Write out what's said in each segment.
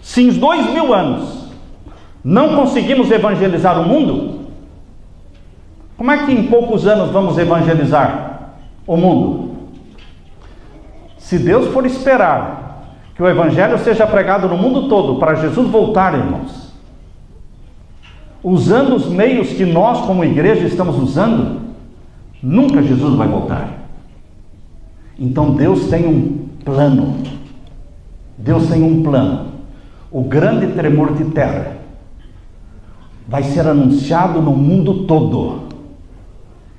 Se em 2000 anos não conseguimos evangelizar o mundo, como é que em poucos anos vamos evangelizar o mundo? Se Deus for esperar que o evangelho seja pregado no mundo todo para Jesus voltar, irmãos, usando os meios que nós como igreja estamos usando, nunca Jesus vai voltar. Então Deus tem um plano. Deus tem um plano. O grande tremor de terra vai ser anunciado no mundo todo.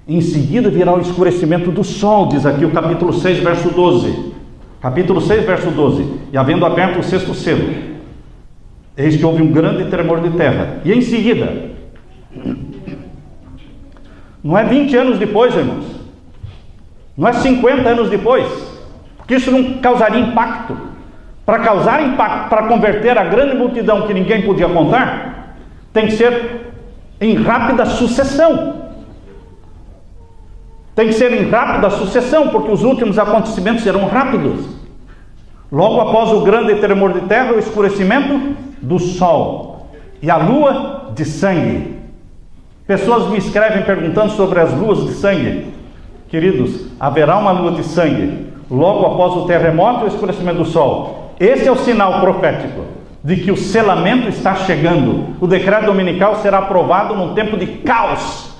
Em seguida virá o escurecimento do sol, diz aqui o capítulo 6, verso 12. Capítulo 6, verso 12. E havendo aberto o sexto selo, eis que houve um grande tremor de terra. E em seguida, não é 20 anos depois, irmãos, não é 50 anos depois, porque isso não causaria impacto. Para causar impacto, para converter a grande multidão que ninguém podia contar, tem que ser em rápida sucessão. Tem que ser em rápida sucessão, porque os últimos acontecimentos serão rápidos. Logo após o grande tremor de terra, o escurecimento do sol e a lua de sangue. Pessoas me escrevem perguntando sobre as luas de sangue. Queridos, haverá uma lua de sangue logo após o terremoto e o escurecimento do sol. Esse é o sinal profético de que o selamento está chegando. O decreto dominical será aprovado num tempo de caos.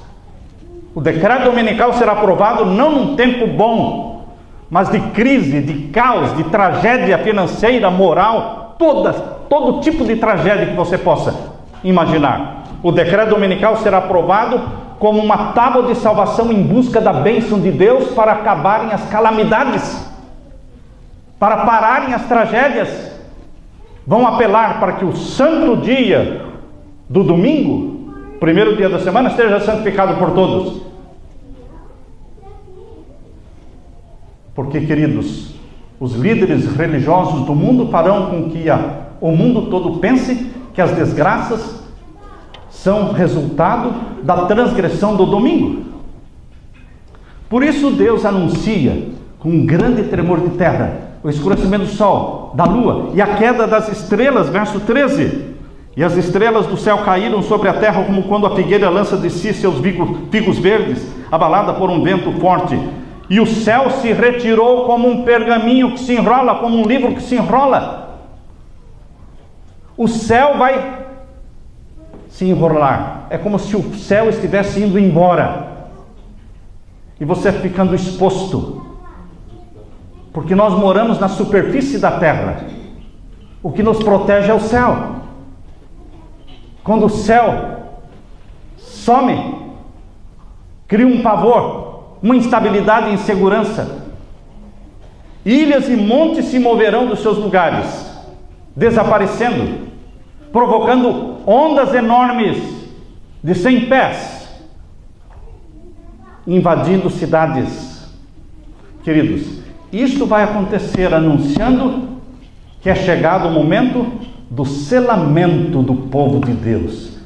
O decreto dominical será aprovado não num tempo bom, mas de crise, de caos, de tragédia financeira, moral, todo tipo de tragédia que você possa imaginar. O decreto dominical será aprovado como uma tábua de salvação em busca da bênção de Deus para acabarem as calamidades, para pararem as tragédias. Vão apelar para que o santo dia do domingo, primeiro dia da semana, esteja santificado por todos. Porque, queridos, os líderes religiosos do mundo farão com que o mundo todo pense que as desgraças são resultado da transgressão do domingo. Por isso Deus anuncia com um grande tremor de terra o escurecimento do sol, da lua e a queda das estrelas, verso 13. E as estrelas do céu caíram sobre a terra como quando a figueira lança de si seus figos verdes, abalada por um vento forte. E o céu se retirou como um pergaminho que se enrola, como um livro que se enrola. O céu vai se enrolar. É como se o céu estivesse indo embora e você ficando exposto, porque nós moramos na superfície da terra. O que nos protege é o céu. Quando o céu some, cria um pavor, uma instabilidade e insegurança. Ilhas e montes se moverão dos seus lugares, desaparecendo, provocando ondas enormes de 100 pés, invadindo cidades. Queridos, isto vai acontecer anunciando que é chegado o momento do selamento do povo de Deus,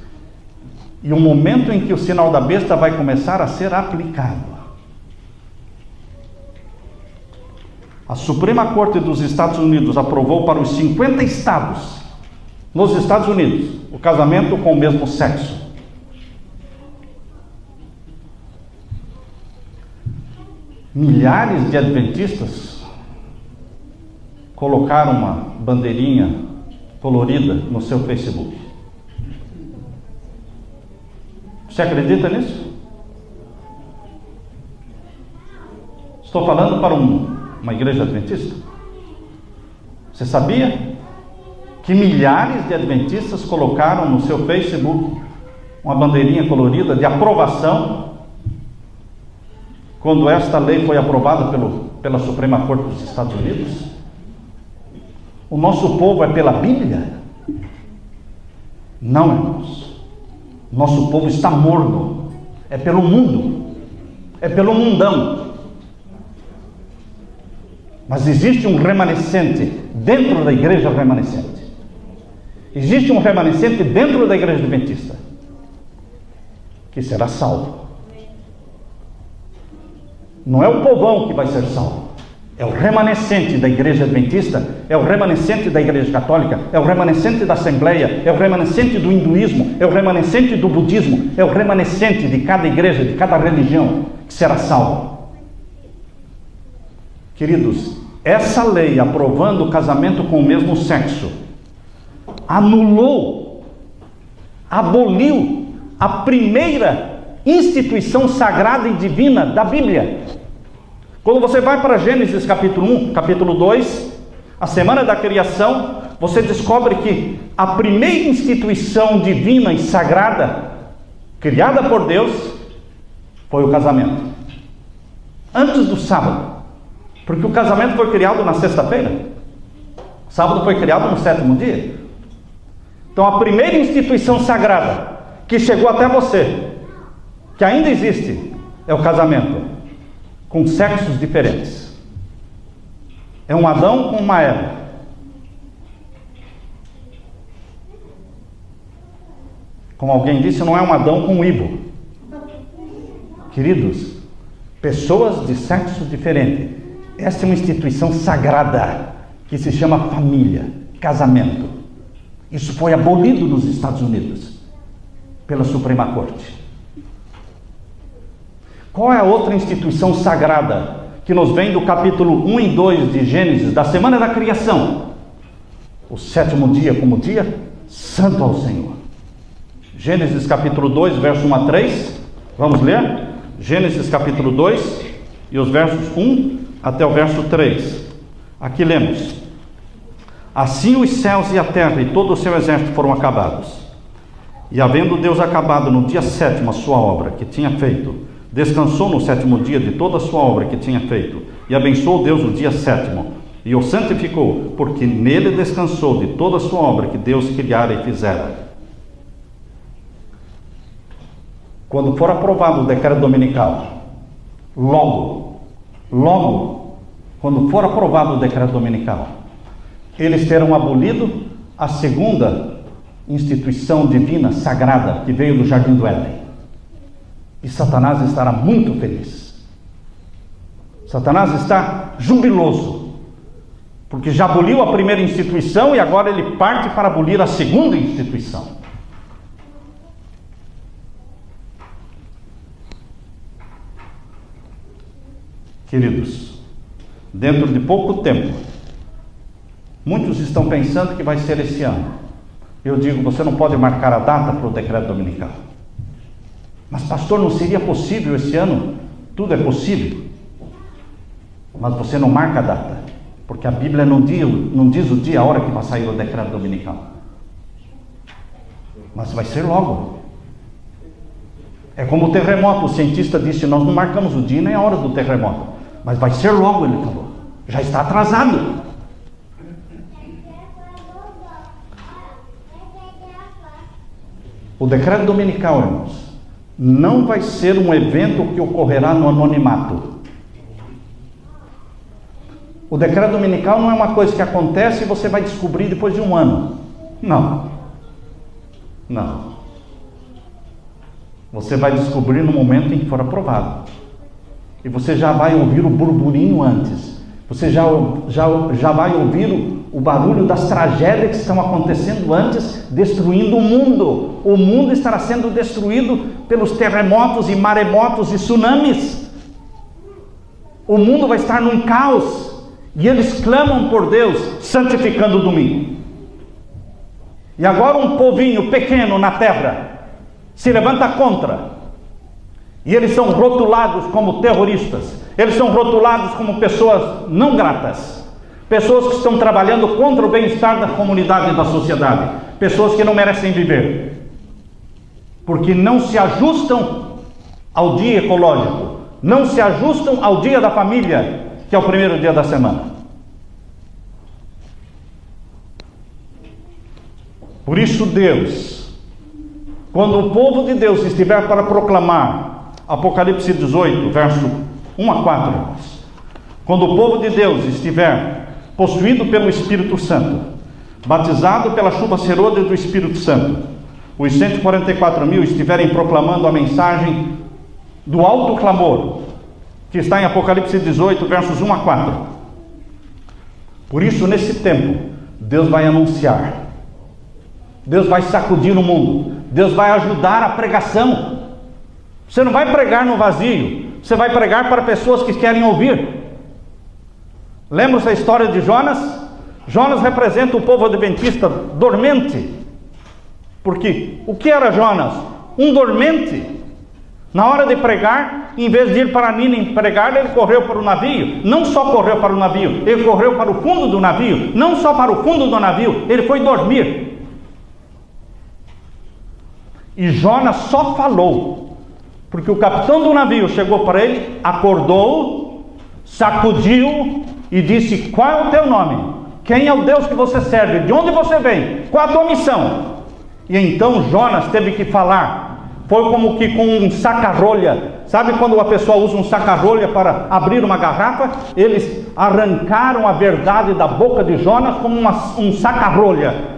e o momento em que o sinal da besta vai começar a ser aplicado. A Suprema Corte dos Estados Unidos aprovou para os 50 estados nos Estados Unidos o casamento com o mesmo sexo. Milhares de adventistas colocaram uma bandeirinha colorida no seu Facebook. Você acredita nisso? Estou falando para uma igreja adventista. Você sabia que milhares de adventistas colocaram no seu Facebook uma bandeirinha colorida de aprovação quando esta lei foi aprovada pela Suprema Corte dos Estados Unidos? O nosso povo é pela Bíblia? Não, irmãos. Nosso povo está morno. É pelo mundo. É pelo mundão. Mas existe um remanescente dentro da igreja remanescente. Existe um remanescente dentro da igreja adventista que será salvo. Não é o povão que vai ser salvo. É o remanescente da igreja adventista, é o remanescente da igreja católica, é o remanescente da assembleia, é o remanescente do hinduísmo, é o remanescente do budismo, é o remanescente de cada igreja, de cada religião que será salvo. Queridos, essa lei aprovando o casamento com o mesmo sexo anulou, aboliu a primeira instituição sagrada e divina da Bíblia. Quando você vai para Gênesis capítulo 1, capítulo 2, a semana da criação, você descobre que a primeira instituição divina e sagrada, criada por Deus, foi o casamento. Antes do sábado. Porque o casamento foi criado na sexta-feira. O sábado foi criado no sétimo dia. Então a primeira instituição sagrada que chegou até você, que ainda existe, é o casamento. Com sexos diferentes. É um Adão com uma Eva. Como alguém disse, não é um Adão com um Ivo. Queridos, pessoas de sexo diferente. Essa é uma instituição sagrada que se chama família, casamento. Isso foi abolido nos Estados Unidos pela Suprema Corte. Qual é a outra instituição sagrada que nos vem do capítulo 1 e 2 de Gênesis, da semana da criação? O sétimo dia como dia santo ao Senhor. Gênesis capítulo 2, verso 1 a 3. Vamos ler? Gênesis capítulo 2 e os versos 1 até o verso 3. Aqui lemos: Assim os céus e a terra e todo o seu exército foram acabados. E havendo Deus acabado no dia sétimo a sua obra que tinha feito, descansou no sétimo dia de toda a sua obra que tinha feito, e abençoou Deus o dia sétimo, e o santificou, porque nele descansou de toda a sua obra que Deus criara e fizera. Quando for aprovado o decreto dominical, logo, quando for aprovado o decreto dominical, eles terão abolido a segunda instituição divina sagrada que veio do Jardim do Éden. E Satanás estará muito feliz. Satanás está jubiloso, porque já aboliu a primeira instituição e agora ele parte para abolir a segunda instituição. Queridos, dentro de pouco tempo, muitos estão pensando que vai ser esse ano. Eu digo, você não pode marcar a data para o decreto dominical. Mas pastor, não seria possível esse ano? Tudo é possível. Mas você não marca a data, porque a Bíblia não diz o dia, a hora que vai sair o decreto dominical. Mas vai ser logo. É como o terremoto, o cientista disse, nós não marcamos o dia nem a hora do terremoto, mas vai ser logo, ele falou. Já está atrasado. O decreto dominical, irmãos, não vai ser um evento que ocorrerá no anonimato. O decreto dominical não é uma coisa que acontece e você vai descobrir depois de um ano. Não. Você vai descobrir no momento em que for aprovado. E você já vai ouvir o burburinho antes. Você já vai ouvir o barulho das tragédias que estão acontecendo antes, destruindo o mundo. O mundo estará sendo destruído pelos terremotos e maremotos e tsunamis. O mundo vai estar num caos. E eles clamam por Deus, santificando o domingo. E agora um povinho pequeno na terra se levanta contra. E eles são rotulados como terroristas. Eles são rotulados como pessoas não gratas. Pessoas que estão trabalhando contra o bem-estar da comunidade e da sociedade. Pessoas que não merecem viver. Porque não se ajustam ao dia ecológico. Não se ajustam ao dia da família, que é o primeiro dia da semana. Por isso Deus, quando o povo de Deus estiver para proclamar, Apocalipse 18, verso 1 a 4, irmãos, quando o povo de Deus estiver possuído pelo Espírito Santo, batizado pela chuva serôdia do Espírito Santo, os 144 mil estiverem proclamando a mensagem do alto clamor, que está em Apocalipse 18, versos 1 a 4, Por isso, nesse tempo, Deus vai anunciar, Deus vai sacudir o mundo, Deus vai ajudar a pregação. Você não vai pregar no vazio, você vai pregar para pessoas que querem ouvir. Lembra-se da história de Jonas? Jonas representa o povo adventista dormente. Porque o que era Jonas? Um dormente. Na hora de pregar, em vez de ir para Nínive pregar, ele correu para o navio. Não só correu para o navio, ele correu para o fundo do navio. Não só para o fundo do navio, ele foi dormir. E Jonas só falou, porque o capitão do navio chegou para ele, acordou, sacudiu e disse: qual é o teu nome? Quem é o Deus que você serve? De onde você vem? Qual a tua missão? E então Jonas teve que falar. Foi como que com um saca-rolha. Sabe quando a pessoa usa um saca-rolha para abrir uma garrafa? Eles arrancaram a verdade da boca de Jonas como um saca-rolha.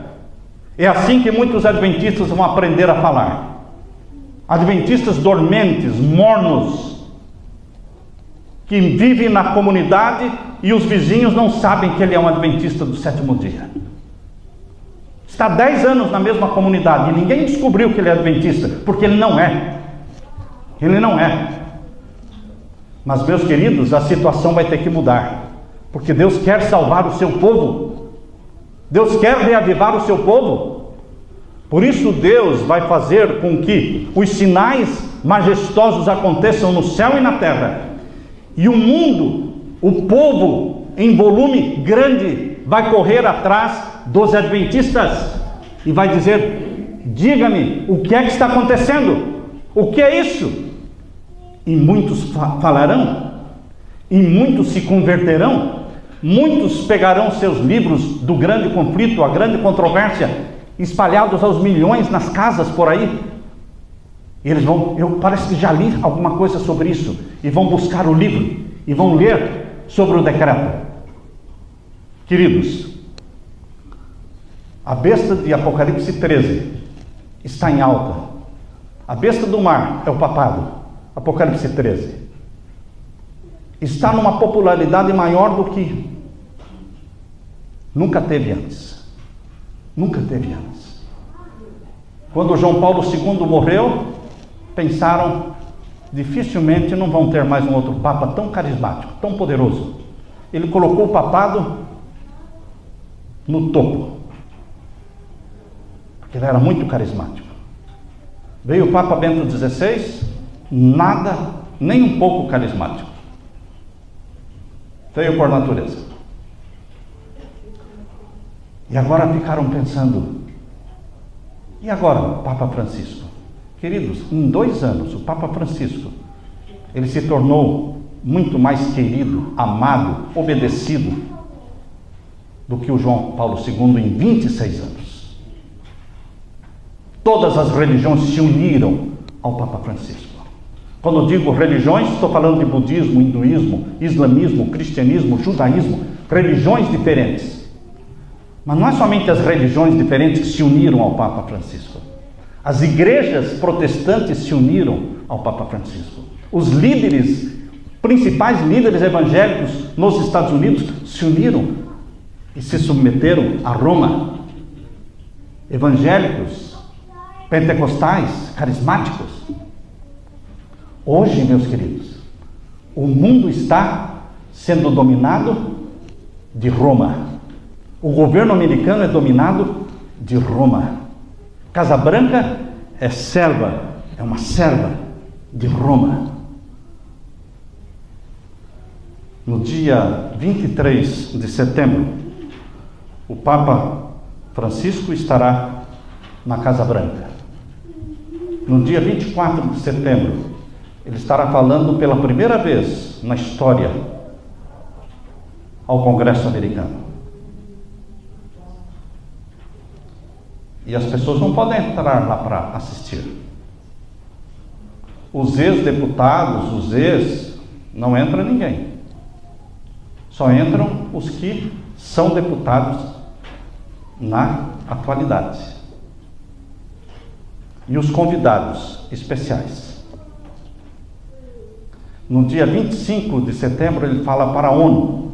É assim que muitos adventistas vão aprender a falar. Adventistas dormentes, mornos, que vivem na comunidade e os vizinhos não sabem que ele é um adventista do sétimo dia. Está 10 anos na mesma comunidade e ninguém descobriu que ele é adventista, porque ele não é. Ele não é. Mas, meus queridos, a situação vai ter que mudar, porque Deus quer salvar o seu povo. Deus quer reavivar o seu povo. Por isso Deus vai fazer com que os sinais majestosos aconteçam no céu e na terra. E o mundo, o povo em volume grande, vai correr atrás dos adventistas e vai dizer: diga-me, o que é que está acontecendo? O que é isso? E muitos falarão, e muitos se converterão, muitos pegarão seus livros do grande conflito, a grande controvérsia, espalhados aos milhões nas casas por aí. E eles vão, parece que já li alguma coisa sobre isso, e vão buscar o livro, e vão ler sobre o decreto. Queridos, a besta de Apocalipse 13 está em alta. A besta do mar é o papado, Apocalipse 13. Está numa popularidade maior do que nunca teve antes. Nunca teve antes. Quando João Paulo II morreu, pensaram: dificilmente não vão ter mais um outro papa tão carismático, tão poderoso. Ele colocou o papado no topo, porque ele era muito carismático. Veio o Papa Bento XVI, nada, nem um pouco carismático. Veio por natureza. E agora ficaram pensando: e agora o Papa Francisco? Queridos, em 2 anos, o Papa Francisco, ele se tornou muito mais querido, amado, obedecido do que o João Paulo II em 26 anos. Todas as religiões se uniram ao Papa Francisco. Quando eu digo religiões, estou falando de budismo, hinduísmo, islamismo, cristianismo, judaísmo, religiões diferentes. Mas não é somente as religiões diferentes que se uniram ao Papa Francisco. As igrejas protestantes se uniram ao Papa Francisco. Os líderes, principais líderes evangélicos nos Estados Unidos se uniram e se submeteram a Roma. Evangélicos, pentecostais, carismáticos. Hoje, meus queridos, o mundo está sendo dominado de Roma. O governo americano é dominado de Roma. Casa Branca é serva, é uma serva de Roma. No dia 23 de setembro, o Papa Francisco estará na Casa Branca. No dia 24 de setembro, ele estará falando pela primeira vez na história ao Congresso americano. E as pessoas não podem entrar lá para assistir. Os ex-deputados, os ex, não entra ninguém. Só entram os que são deputados na atualidade. E os convidados especiais. No dia 25 de setembro, ele fala para a ONU.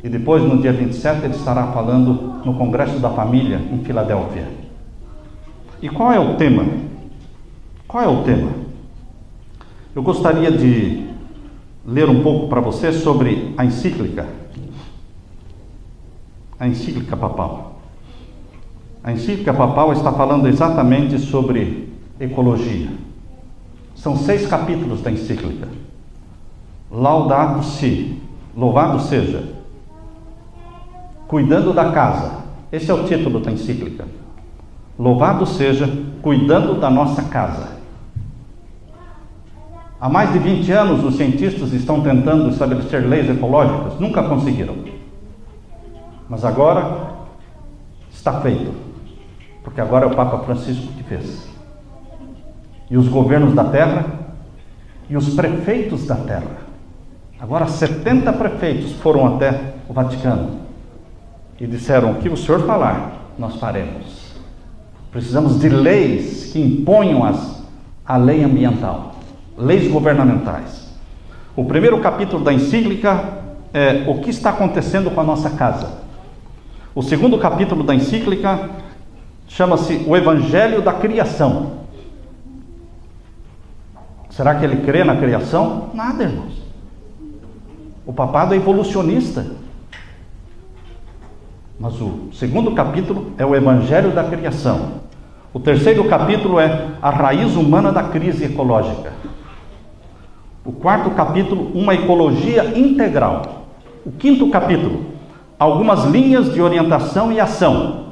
E depois, no dia 27, ele estará falando no Congresso da Família, em Filadélfia. E qual é o tema? Qual é o tema? Eu gostaria de ler um pouco para você sobre a encíclica papal. A encíclica papal está falando exatamente sobre ecologia. São 6 capítulos da encíclica. Laudato Si, louvado seja, cuidando da casa. Esse é o título da encíclica. Louvado seja, cuidando da nossa casa. Há mais de 20 anos os cientistas estão tentando estabelecer leis ecológicas, nunca conseguiram. Mas agora está feito, porque agora é o Papa Francisco que fez. E os governos da terra e os prefeitos da terra. Agora 70 prefeitos foram até o Vaticano e disseram: o que o senhor falar, nós faremos. Precisamos de leis que imponham a lei ambiental, leis governamentais. O primeiro capítulo da encíclica é o que está acontecendo com a nossa casa. O segundo capítulo da encíclica chama-se o Evangelho da Criação. Será que ele crê na criação? Nada, irmãos. O papado é evolucionista. Mas o segundo capítulo é o Evangelho da Criação. O terceiro capítulo é a raiz humana da crise ecológica. O quarto capítulo, uma ecologia integral. O quinto capítulo, algumas linhas de orientação e ação.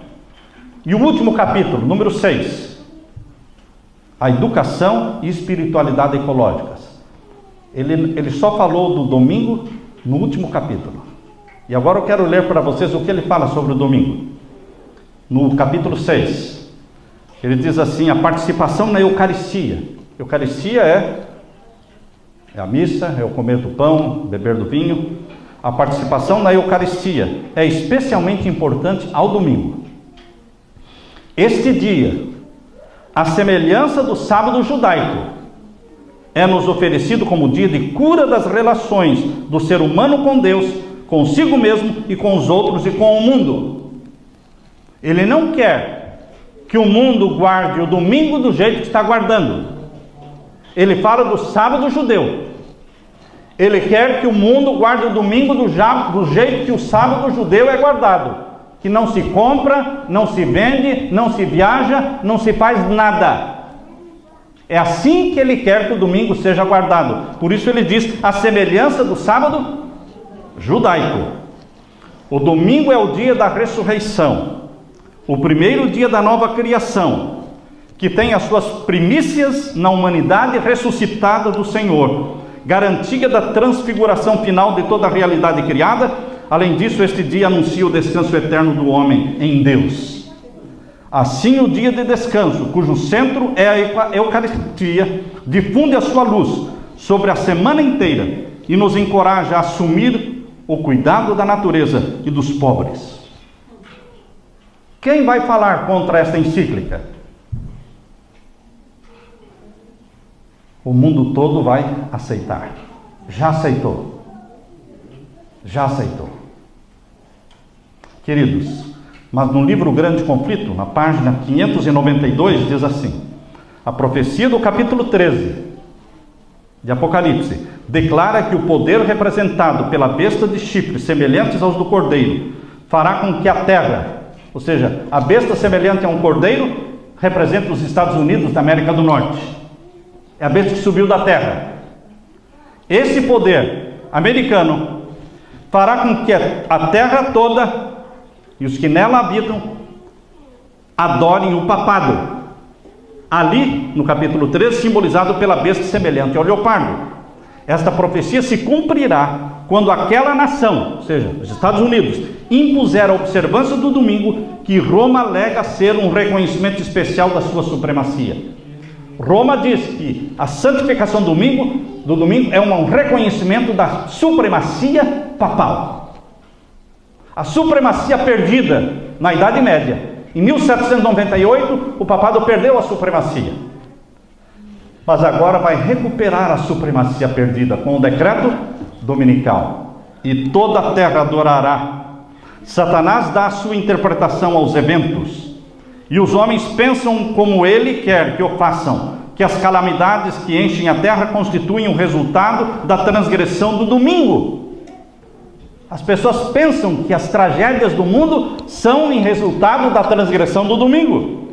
E o último capítulo, número 6, a educação e espiritualidade ecológicas. Ele só falou do domingo no último capítulo. E agora eu quero ler para vocês o que ele fala sobre o domingo. No capítulo 6, ele diz assim: a participação na Eucaristia. Eucaristia é a missa, é o comer do pão, beber do vinho. A participação na Eucaristia é especialmente importante ao domingo. Este dia, a semelhança do sábado judaico, é-nos oferecido como dia de cura das relações do ser humano com Deus, consigo mesmo e com os outros e com o mundo. Ele não quer que o mundo guarde o domingo do jeito que está guardando. Ele fala do sábado judeu. Ele quer que o mundo guarde o domingo do jeito que o sábado judeu é guardado. Que não se compra, não se vende, não se viaja, não se faz nada. É assim que ele quer que o domingo seja guardado. Por isso ele diz: a semelhança do sábado judaico. O domingo é o dia da ressurreição, o primeiro dia da nova criação, que tem as suas primícias na humanidade ressuscitada do Senhor, garantia da transfiguração final de toda a realidade criada. Além disso, este dia anuncia o descanso eterno do homem em Deus. Assim, o dia de descanso, cujo centro é a Eucaristia, difunde a sua luz sobre a semana inteira e nos encoraja a assumir o cuidado da natureza e dos pobres. Quem vai falar contra esta encíclica? O mundo todo vai aceitar. Já aceitou. Já aceitou. Queridos, mas no livro Grande Conflito, na página 592, diz assim: a profecia do capítulo 13 de Apocalipse declara que o poder representado pela besta de chifres semelhantes aos do cordeiro fará com que a terra, ou seja, a besta semelhante a um cordeiro, representa os Estados Unidos da América do Norte. É a besta que subiu da terra. Esse poder americano fará com que a terra toda e os que nela habitam adorem o papado. Ali, no capítulo 13, simbolizado pela besta semelhante ao leopardo. Esta profecia se cumprirá quando aquela nação, ou seja, os Estados Unidos, impuser a observância do domingo, que Roma alega ser um reconhecimento especial da sua supremacia. Roma diz que a santificação do domingo é um reconhecimento da supremacia papal. A supremacia perdida na Idade Média. Em 1798, o papado perdeu a supremacia. Mas agora vai recuperar a supremacia perdida com o decreto dominical. e toda a terra adorará. Satanás dá a sua interpretação aos eventos, e os homens pensam como ele quer que o façam, que as calamidades que enchem a terra constituem o resultado da transgressão do domingo. As pessoas pensam que as tragédias do mundo são em resultado da transgressão do domingo.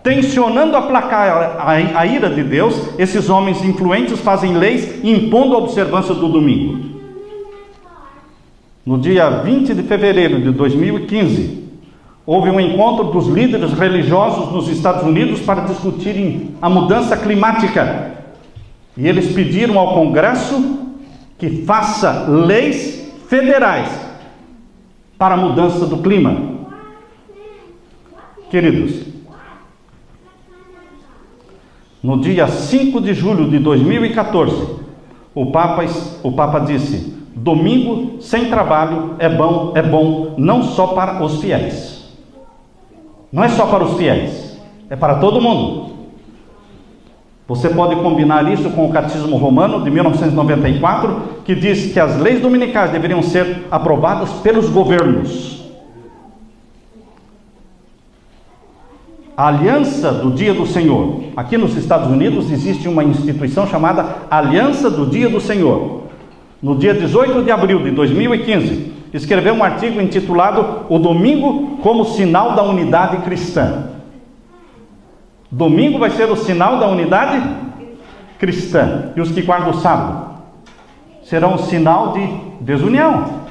Tensionando aplacar a ira de Deus, esses homens influentes fazem leis impondo a observância do domingo. No dia 20 de fevereiro de 2015, houve um encontro dos líderes religiosos nos Estados Unidos para discutirem a mudança climática. E eles pediram ao Congresso que faça leis federais para a mudança do clima. Queridos, no dia 5 de julho de 2014, o Papa disse: domingo sem trabalho é bom não só para os fiéis. Não é só para os fiéis, é para todo mundo. Você pode combinar isso com o Catecismo Romano de 1994, que diz que as leis dominicais deveriam ser aprovadas pelos governos. A Aliança do Dia do Senhor. Aqui nos Estados Unidos existe uma instituição chamada Aliança do Dia do Senhor. No dia 18 de abril de 2015, escreveu um artigo intitulado O Domingo como Sinal da Unidade Cristã. Domingo vai ser o sinal da unidade cristã. E os que guardam o sábado serão o sinal de desunião.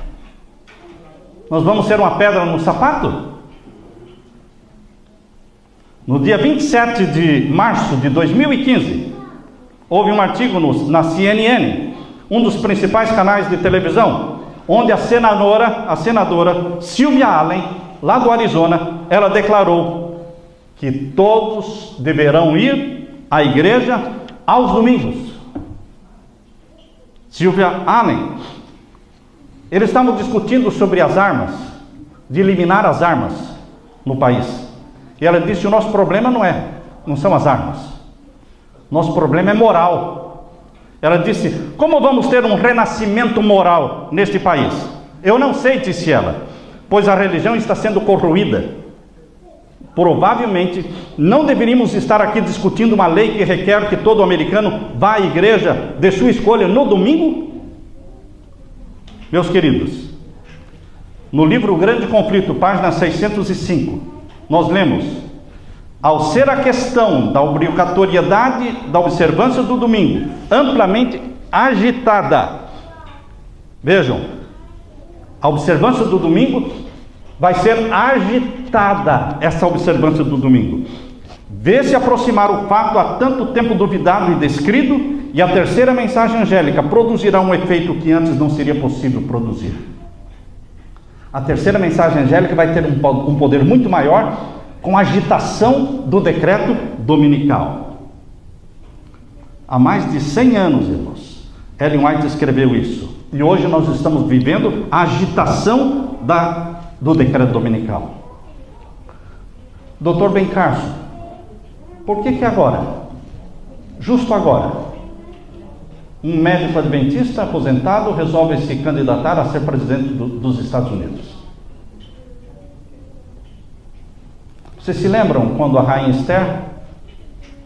Nós vamos ser uma pedra no sapato? No dia 27 de março de 2015, houve um artigo na CNN, um dos principais canais de televisão, onde a senadora Sylvia Allen, lá do Arizona, ela declarou que todos deverão ir à igreja aos domingos. Sylvia Allen. Eles estavam discutindo sobre as armas, de eliminar as armas no país. E ela disse: o nosso problema não são as armas. Nosso problema é moral. Ela disse: como vamos ter um renascimento moral neste país? Eu não sei, disse ela, pois a religião está sendo corroída. Provavelmente não deveríamos estar aqui discutindo uma lei que requer que todo americano vá à igreja de sua escolha no domingo? Meus queridos, no livro O Grande Conflito, página 605, nós lemos: ao ser a questão da obrigatoriedade da observância do domingo amplamente agitada, vejam, a observância do domingo vai ser agitada, essa observância do domingo. Vê-se aproximar o fato há tanto tempo duvidado e descrido, e a terceira mensagem angélica produzirá um efeito que antes não seria possível produzir. A terceira mensagem angélica vai ter um poder muito maior com a agitação do decreto dominical. Há mais de 100 anos, irmãos, Ellen White escreveu isso. E hoje nós estamos vivendo a agitação do decreto dominical. Dr. Ben Carson, por que agora, justo agora, um médico adventista aposentado resolve se candidatar a ser presidente dos Estados Unidos? Vocês se lembram quando a rainha Esther?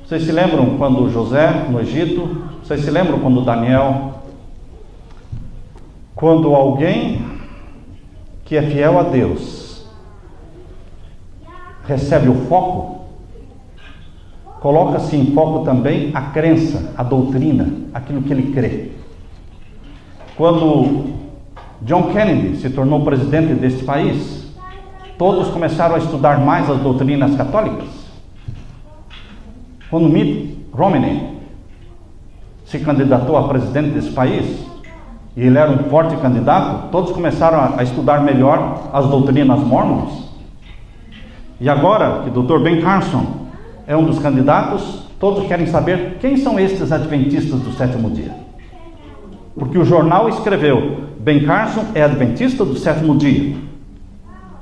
Vocês se lembram quando José no Egito? Vocês se lembram quando Daniel? Quando alguém que é fiel a Deus recebe o foco, coloca-se em foco também a crença, a doutrina, aquilo que ele crê. Quando John Kennedy se tornou presidente deste país, todos começaram a estudar mais as doutrinas católicas. Quando Mitt Romney se candidatou a presidente desse país, e ele era um forte candidato, todos começaram a estudar melhor as doutrinas mormons. E agora que o Dr. Ben Carson é um dos candidatos, todos querem saber quem são estes adventistas do sétimo dia. Porque o jornal escreveu: Ben Carson é adventista do sétimo dia.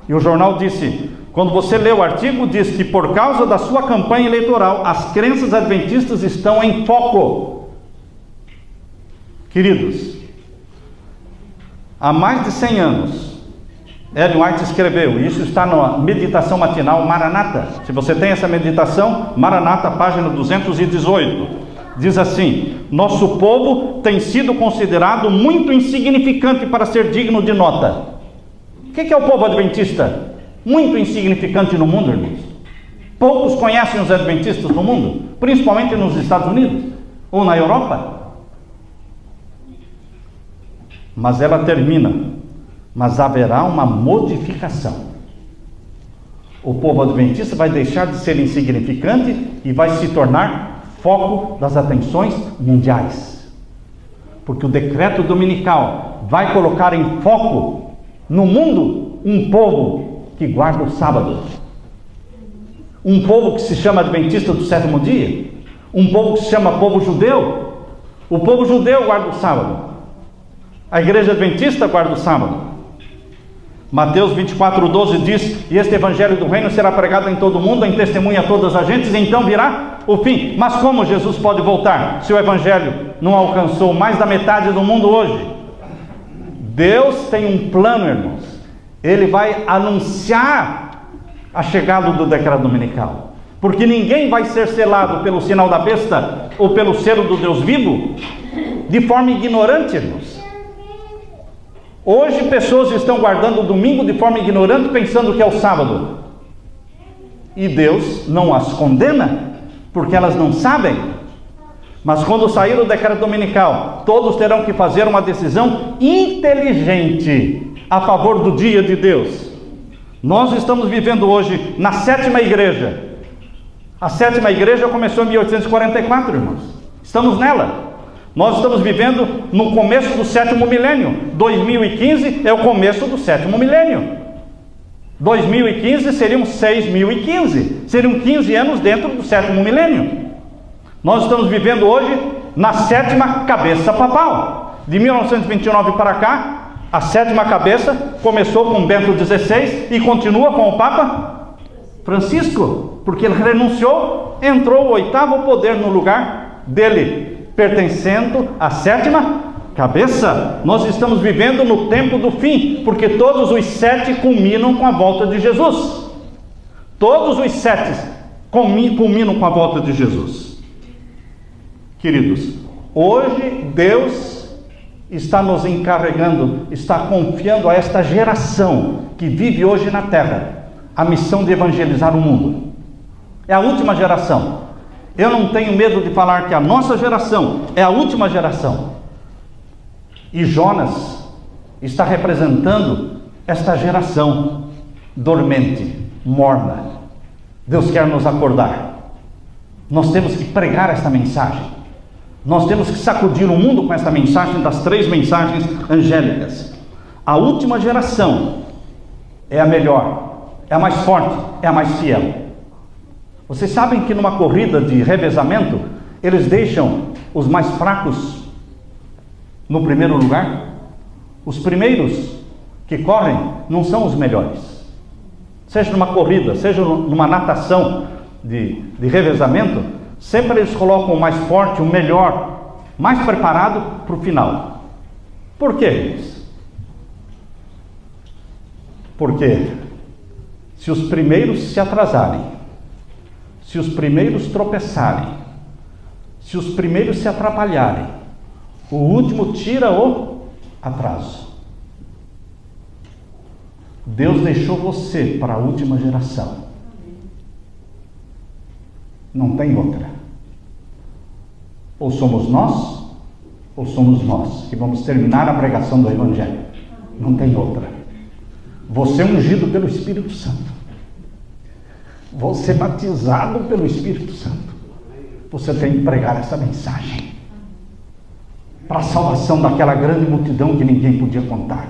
E o jornal disse: quando você lê o artigo, diz que por causa da sua campanha eleitoral, as crenças adventistas estão em foco. Queridos, Há mais de 100 anos, Ellen White escreveu, e isso está na meditação matinal Maranata. Se você tem essa meditação, Maranata, página 218, diz assim: nosso povo tem sido considerado muito insignificante para ser digno de nota. O que é o povo adventista? Muito insignificante no mundo, irmãos. Poucos conhecem os adventistas no mundo, principalmente nos Estados Unidos ou na Europa. Mas ela termina: mas haverá uma modificação. O povo adventista vai deixar de ser insignificante e vai se tornar foco das atenções mundiais. Porque o decreto dominical vai colocar em foco no mundo um povo que guarda o sábado. Um povo que se chama adventista do sétimo dia. Um povo que se chama povo judeu. O povo judeu guarda o sábado. A igreja adventista guarda o sábado. Mateus 24:12 diz: e este evangelho do reino será pregado em todo o mundo, em testemunha a todas as gentes, e então virá o fim. Mas como Jesus pode voltar, se o evangelho não alcançou mais da metade do mundo hoje? Deus tem um plano, irmãos. Ele vai anunciar a chegada do decreto dominical, porque ninguém vai ser selado pelo sinal da besta, ou pelo selo do Deus vivo, de forma ignorante, irmãos. Hoje pessoas estão guardando o domingo de forma ignorante, pensando que é o sábado. E Deus não as condena, porque elas não sabem. Mas quando sair o decreto dominical, todos terão que fazer uma decisão inteligente a favor do dia de Deus. Nós estamos vivendo hoje na sétima igreja. A sétima igreja começou em 1844, irmãos. Estamos nela. Nós estamos vivendo no começo do sétimo milênio. 2015 é o começo do sétimo milênio. 2015 seriam 6.015. Seriam 15 anos dentro do sétimo milênio. Nós estamos vivendo hoje na sétima cabeça papal. De 1929 para cá, a sétima cabeça começou com Bento XVI e continua com o Papa Francisco, porque ele renunciou, entrou o oitavo poder no lugar dele, pertencendo à sétima cabeça. Nós estamos vivendo no tempo do fim, porque todos os 7 culminam com a volta de Jesus. Todos os 7 culminam com a volta de Jesus. Queridos, hoje Deus está nos encarregando, está confiando a esta geração que vive hoje na terra a missão de evangelizar o mundo. É a última geração. Eu não tenho medo de falar que a nossa geração é a última geração. E Jonas está representando esta geração dormente, morna. Deus quer nos acordar. Nós temos que pregar esta mensagem. Nós temos que sacudir o mundo com esta mensagem das 3 mensagens angélicas. A última geração é a melhor, é a mais forte, é a mais fiel. Vocês sabem que numa corrida de revezamento, eles deixam os mais fracos no primeiro lugar? Os primeiros que correm não são os melhores. Seja numa corrida, seja numa natação de revezamento, sempre eles colocam o mais forte, o melhor, mais preparado para o final. Por quê? Porque se os primeiros se atrasarem, se os primeiros tropeçarem, se os primeiros se atrapalharem, o último tira o atraso. Deus deixou você para a última geração. Não tem outra. Ou somos nós, ou somos nós, que vamos terminar a pregação do Evangelho. Não tem outra. Você é ungido pelo Espírito Santo. Você batizado pelo Espírito Santo. Você tem que pregar essa mensagem para a salvação daquela grande multidão que ninguém podia contar.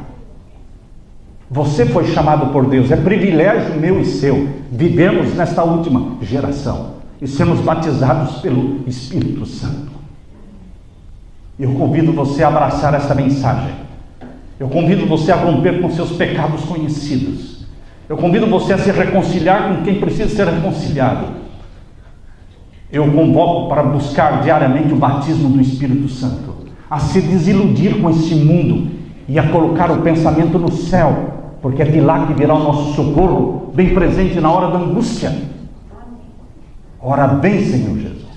Você foi chamado por Deus. É privilégio meu e seu vivemos nesta última geração e sermos batizados pelo Espírito Santo. Eu convido você a abraçar essa mensagem. Eu convido você a romper com seus pecados conhecidos. Eu convido você a se reconciliar com quem precisa ser reconciliado. Eu convoco para buscar diariamente o batismo do Espírito Santo, a se desiludir com esse mundo e a colocar o pensamento no céu, porque é de lá que virá o nosso socorro, bem presente na hora da angústia. Ora bem, Senhor Jesus.